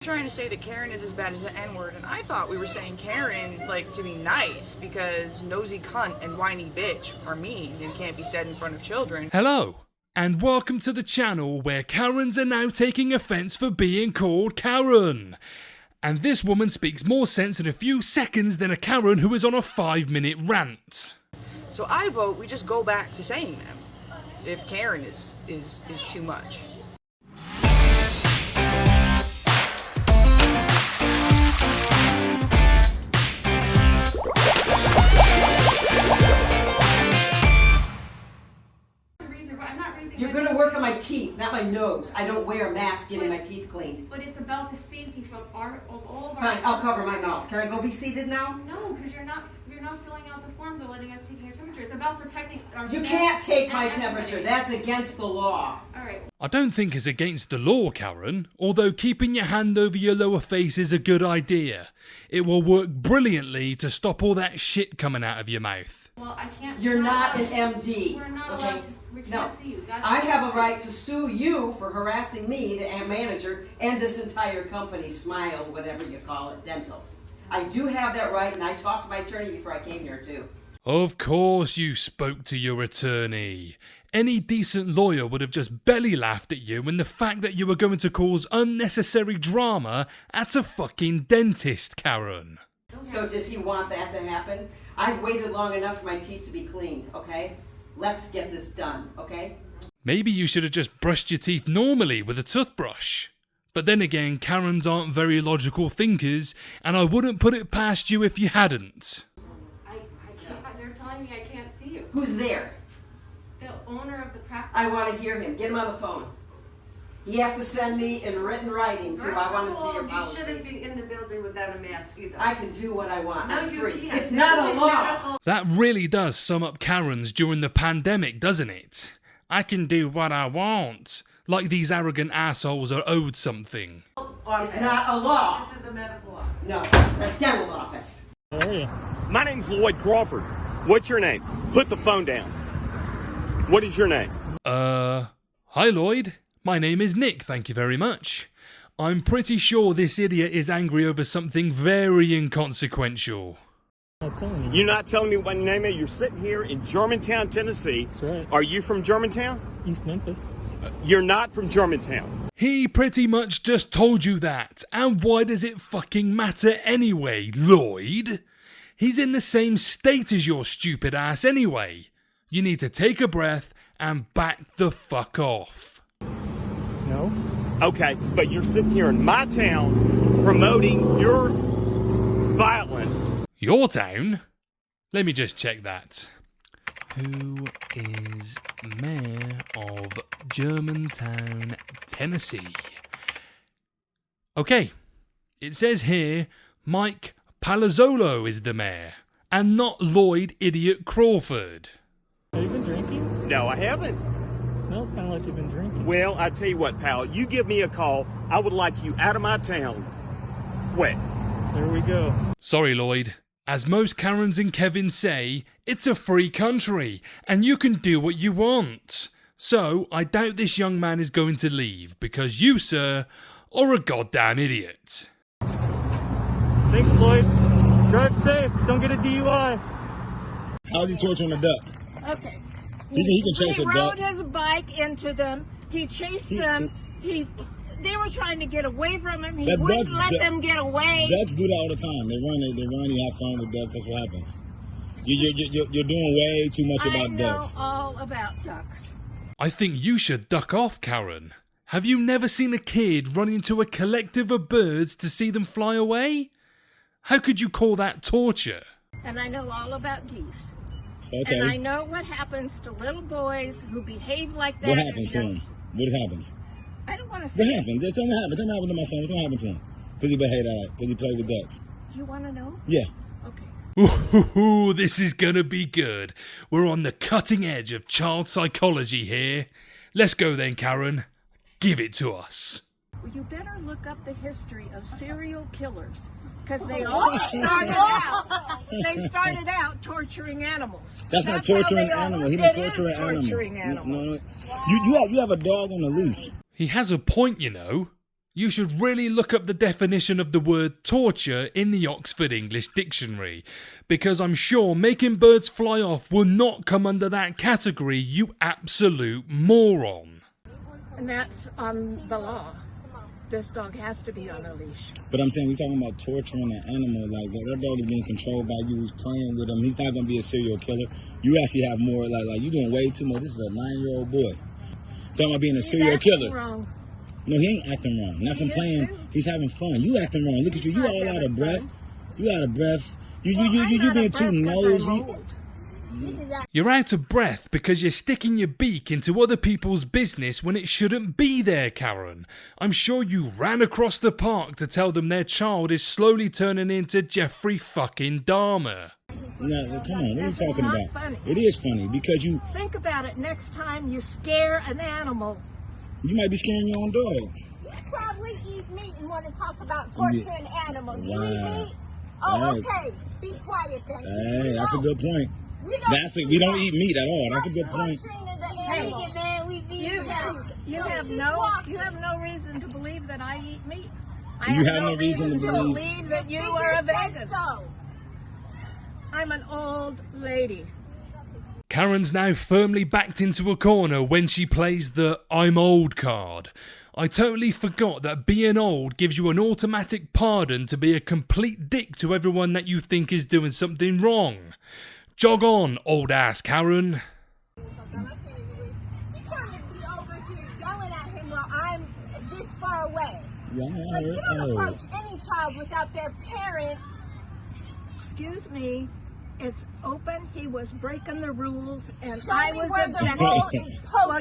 Trying to say that Karen is as bad as the N-word, and I thought we were saying Karen, like, to be nice, because nosy cunt and whiny bitch are mean and can't be said in front of children. Hello, and welcome to the channel where Karens are now taking offence for being called Karen. And this woman speaks more sense in a few seconds than a Karen who is on a 5-minute rant. So I vote we just go back to saying them, if Karen is too much. You're gonna work on my teeth, not my nose. I don't wear a mask getting my teeth cleaned. But it's about the safety of all of our... Fine, I'll cover my mouth. Can I go be seated now? No, because you're not filling out the forms or letting us take your temperature. It's about protecting our... You can't take my temperature. That's against the law. Alright. I don't think it's against the law, Karen, although keeping your hand over your lower face is a good idea. It will work brilliantly to stop all that shit coming out of your mouth. Well, I can't... You're not an MD. We're not okay? allowed to... We can't see you. I have a right to sue you for harassing me, the manager, and this entire company, Smile, whatever you call it, Dental. I do have that right, and I talked to my attorney before I came here, too. Of course you spoke to your attorney. Any decent lawyer would have just belly laughed at you and the fact that you were going to cause unnecessary drama at a fucking dentist, Karen. So does he want that to happen? I've waited long enough for my teeth to be cleaned, okay? Let's get this done, okay? Maybe you should have just brushed your teeth normally with a toothbrush. But then again, Karens aren't very logical thinkers, and I wouldn't put it past you if you hadn't. I can't... They're telling me I can't see you. Who's there? The owner of the practice... I want to hear him. Get him on the phone. He has to send me in written writing, so I want to see your policy. You shouldn't be in the building without a mask either. I can do what I want. I'm you free. can't. It's not a law. That really does sum up Karens during the pandemic, doesn't it? I can do what I want. Like these arrogant assholes are owed something. It's not a law. This is a medical office. No, it's a dental office. My name's Lloyd Crawford. What's your name? Put the phone down. What is your name? Hi Lloyd. My name is Nick, thank you very much. I'm pretty sure this idiot is angry over something very inconsequential. You're not telling me what your name is. You're sitting here in Germantown, Tennessee. That's right. Are you from Germantown? East Memphis. You're not from Germantown. He pretty much just told you that. And why does it fucking matter anyway, Lloyd? He's in the same state as your stupid ass anyway. You need to take a breath and back the fuck off. No. Okay, but you're sitting here in my town promoting your violence. Your town? Let me just check that. Who is mayor of Germantown, Tennessee? Okay, it says here Mike Palazzolo is the mayor, and not Lloyd Idiot Crawford. Have you been drinking? No, I haven't. Smells kind of like you've been drinking. Well, I tell you what, pal. You give me a call. I would like you out of my town. Quick. There we go. Sorry, Lloyd. As most Karens and Kevin say, it's a free country, and you can do what you want. So, I doubt this young man is going to leave, because you, sir, are a goddamn idiot. Thanks, Lloyd. Drive safe. Don't get a DUI. How's he torturing a duck? Okay. He can chase a duck. He rode his bike into them. He chased them. They were trying to get away from him. He wouldn't let them get away. Ducks do that all the time. They run, you have fun with ducks. That's what happens. You're doing way too much about ducks. I know all about ducks. I think you should duck off, Karen. Have you never seen a kid run into a collective of birds to see them fly away? How could you call that torture? And I know all about geese. Okay. And I know what happens to little boys who behave like that. What happens to him? What happens? I don't want to say. What happened? Just tell me what happened. Tell me what happened to my son. What's going to happen to him? Because he behaved like that. Because he played with ducks. Do you want to know? Yeah. Okay. Ooh, this is gonna be good. We're on the cutting edge of child psychology here. Let's go then, Karen. Give it to us. Well, you better look up the history of serial killers. Because they all started out torturing animals. That's not torturing animals. He didn't torture an animal. Torturing animals. No. You have a dog on a leash. He has a point, you know. You should really look up the definition of the word torture in the Oxford English Dictionary, because I'm sure making birds fly off will not come under that category, you absolute moron. And that's on the law. This dog has to be on a leash. But I'm saying we're talking about torturing an animal. Like, that dog is being controlled by you. Who's playing with him. He's not going to be a serial killer. You actually have more, like you're doing way too much. This is a 9-year-old boy. Talking about being a serial killer. Wrong. No, he ain't acting wrong. Not from playing. Too. He's having fun. You acting wrong. Look at you. You all out of breath. You out of breath. You being too nosy. You're out of breath because you're sticking your beak into other people's business when it shouldn't be there, Karen. I'm sure you ran across the park to tell them their child is slowly turning into Jeffrey fucking Dahmer. No, come on, what are you talking about? Funny. It is funny because you... Think about it, next time you scare an animal. You might be scaring your own dog. You probably eat meat and want to talk about torturing animals. Wow. You eat meat? Oh, All right. okay. Be quiet then. Hey, that's a good point. We don't eat meat at all. That's a good point. Hey, you have no reason to believe that I eat meat. I You have no reason to believe that you are a vegan. So. I'm an old lady. Karen's now firmly backed into a corner when she plays the I'm old card. I totally forgot that being old gives you an automatic pardon to be a complete dick to everyone that you think is doing something wrong. Jog on, old ass Karen. She's trying to be over here yelling at him while I'm this far away. Like, you don't approach any child without their parents. Excuse me. It's open. He was breaking the rules, and I was objecting. Well,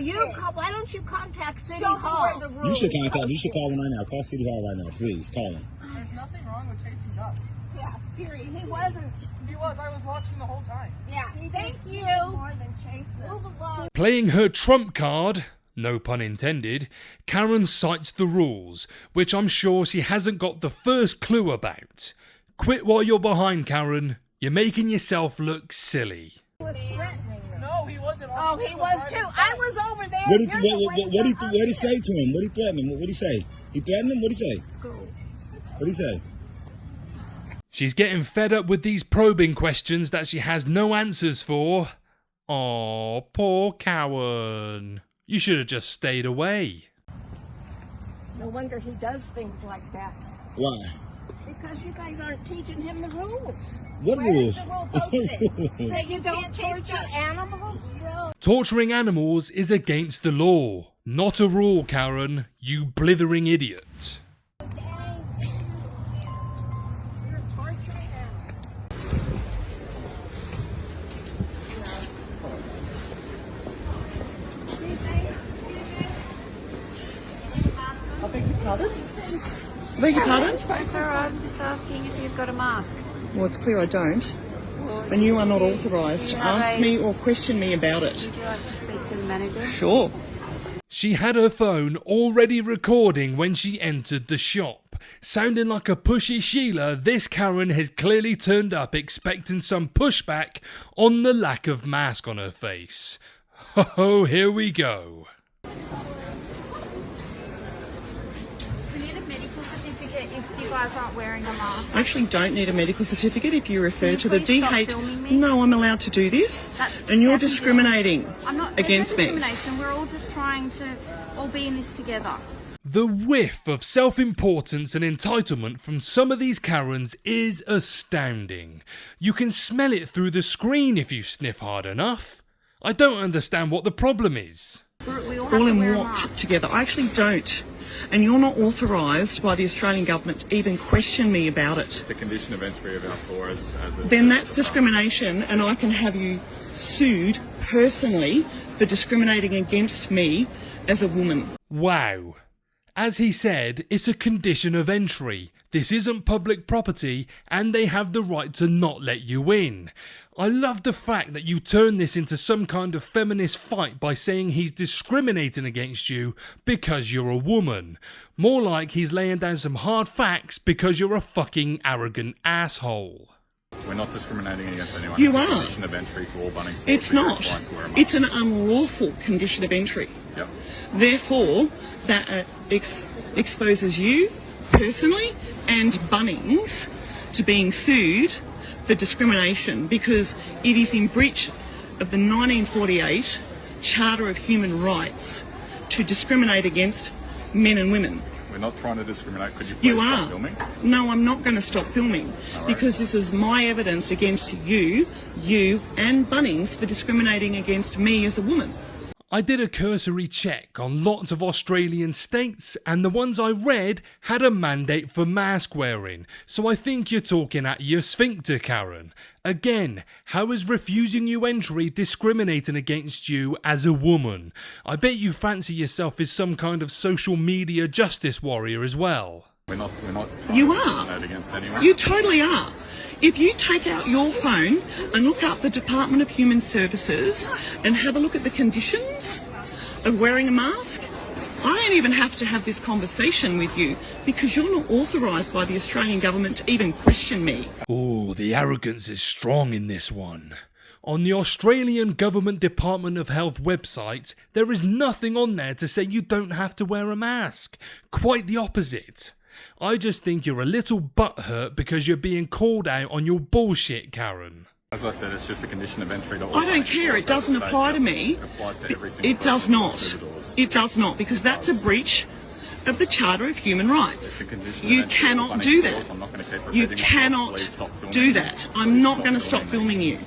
why don't you contact City Hall? You should contact. You should call him right now. Call City Hall right now, please. Call him. There's nothing wrong with chasing ducks. Yeah, seriously, he wasn't. He was. I was watching the whole time. Yeah, thank you. More than chase them. Move along. Playing her trump card, no pun intended, Karen cites the rules, which I'm sure she hasn't got the first clue about. Quit while you're behind, Karen. You're making yourself look silly. No, he wasn't. Oh, he was too. I was over there. What did he say to him? What did he threaten him? What did he say? He threatened him? What did he say? Go. What did he say? She's getting fed up with these probing questions that she has no answers for. Aw, poor Karen. You should have just stayed away. No wonder he does things like that. Why? Because you guys aren't teaching him the rules. What Where rules? is the rule posted? That you don't torture animals? Torturing animals is against the law. Not a rule, Karen. You blithering idiot. You're torturing animals. I beg your pardon? I beg your pardon? It's alright, I'm just asking if you've got a mask. Well, it's clear I don't. And you are not authorised to ask me or question me about it. Would you like to speak to the manager? Sure. She had her phone already recording when she entered the shop. Sounding like a pushy Shiela, this Karen has clearly turned up expecting some pushback on the lack of mask on her face. Oh, here we go. We need a medical certificate if you guys aren't wearing a mask. I actually don't need a medical certificate if you refer to the please stop DH. filming me? No, I'm allowed to do this. And you're discriminating I'm not against me. discrimination. We're all just trying to all be in this together. The whiff of self-importance and entitlement from some of these Karens is astounding. You can smell it through the screen if you sniff hard enough. I don't understand what the problem is. We all have All to in wear a what mask. together? I actually don't. And you're not authorised by the Australian government to even question me about it. It's a condition of entry of our store as a... Then that's discrimination, and I can have you sued personally for discriminating against me as a woman. Wow. As he said, it's a condition of entry. This isn't public property and they have the right to not let you in. I love the fact that you turn this into some kind of feminist fight by saying he's discriminating against you because you're a woman. More like he's laying down some hard facts because you're a fucking arrogant asshole. We're not discriminating against anyone. You it's a are. condition of entry to all Bunnings stores. It's for your not. clients to wear a mask. It's an unlawful condition of entry. Yep. Therefore, that exposes you personally and Bunnings to being sued for discrimination because it is in breach of the 1948 Charter of Human Rights to discriminate against men and women. We're not trying to discriminate. Could you please You stop are. filming? No, I'm not going to stop filming because this is my evidence against you and Bunnings for discriminating against me as a woman. I did a cursory check on lots of Australian states and the ones I read had a mandate for mask wearing, so I think you're talking at your sphincter, Karen. Again, how is refusing you entry discriminating against you as a woman? I bet you fancy yourself as some kind of social media justice warrior as well. We're not You trying to are. discriminate against anyone. You totally are. If you take out your phone and look up the Department of Human Services and have a look at the conditions of wearing a mask, I don't even have to have this conversation with you because you're not authorised by the Australian government to even question me. Oh, the arrogance is strong in this one. On the Australian Government Department of Health website, there is nothing on there to say you don't have to wear a mask. Quite the opposite. I just think you're a little butthurt because you're being called out on your bullshit, Karen. As I said, it's just a condition of entry to all I don't Bunnings care, it stores. doesn't apply to me. It applies to every single It does person who not. walks through the doors. It does not, because that's a breach of the Charter of Human Rights. It's a condition You of entry to all cannot Bunnings do stores. that. I'm not going to keep You repeating myself. cannot Please stop filming. do that. I'm Please not going to stop filming you.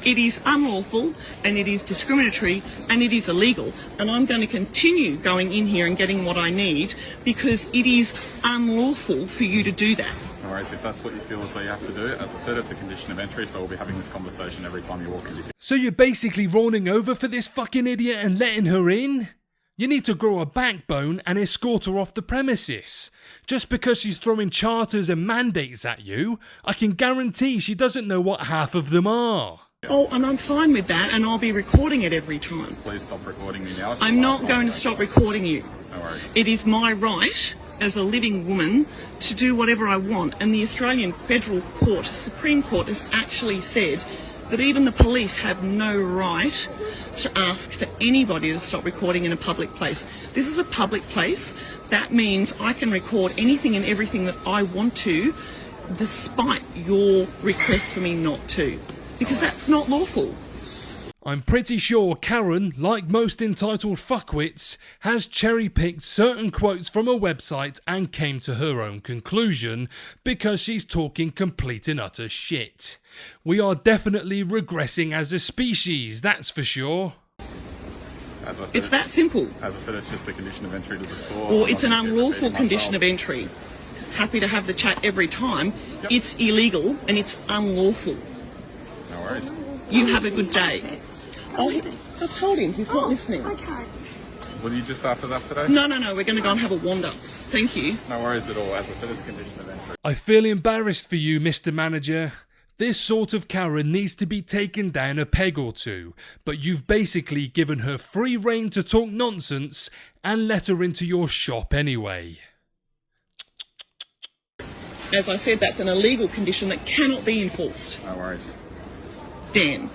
It is unlawful and it is discriminatory and it is illegal. And I'm going to continue going in here and getting what I need because it is unlawful for you to do that. No worries, if that's what you feel as though you have to do, as I said, it's a condition of entry, so we'll be having this conversation every time you walk in. So you're basically rolling over for this fucking idiot and letting her in? You need to grow a backbone and escort her off the premises. Just because she's throwing charters and mandates at you, I can guarantee she doesn't know what half of them are. Oh, and I'm fine with that and I'll be recording it every time. Please stop recording me now. I'm not going to stop recording you. No worries. It is my right as a living woman to do whatever I want, and the Australian Federal Court, Supreme Court, has actually said that even the police have no right to ask for anybody to stop recording in a public place. This is a public place. That means I can record anything and everything that I want to, despite your request for me not to, because that's not lawful. I'm pretty sure Karen, like most entitled fuckwits, has cherry-picked certain quotes from a website and came to her own conclusion because she's talking complete and utter shit. We are definitely regressing as a species, that's for sure. As I said, It's that simple. As I said, it's just a condition of entry to the store. Or I'm it's an not gonna keep unlawful repeating condition of myself. entry. Happy to have the chat every time. It's illegal and it's unlawful. No worries. You have a good day. Oh, I've told him, he's not listening. Okay. Will you just after that today? No, we're going to go and have a wander. Thank you. No worries at all. As I said, it's a condition of entry. I feel embarrassed for you, Mr. Manager. This sort of Karen needs to be taken down a peg or two, but you've basically given her free rein to talk nonsense and let her into your shop anyway. As I said, that's an illegal condition that cannot be enforced. No worries. Dan.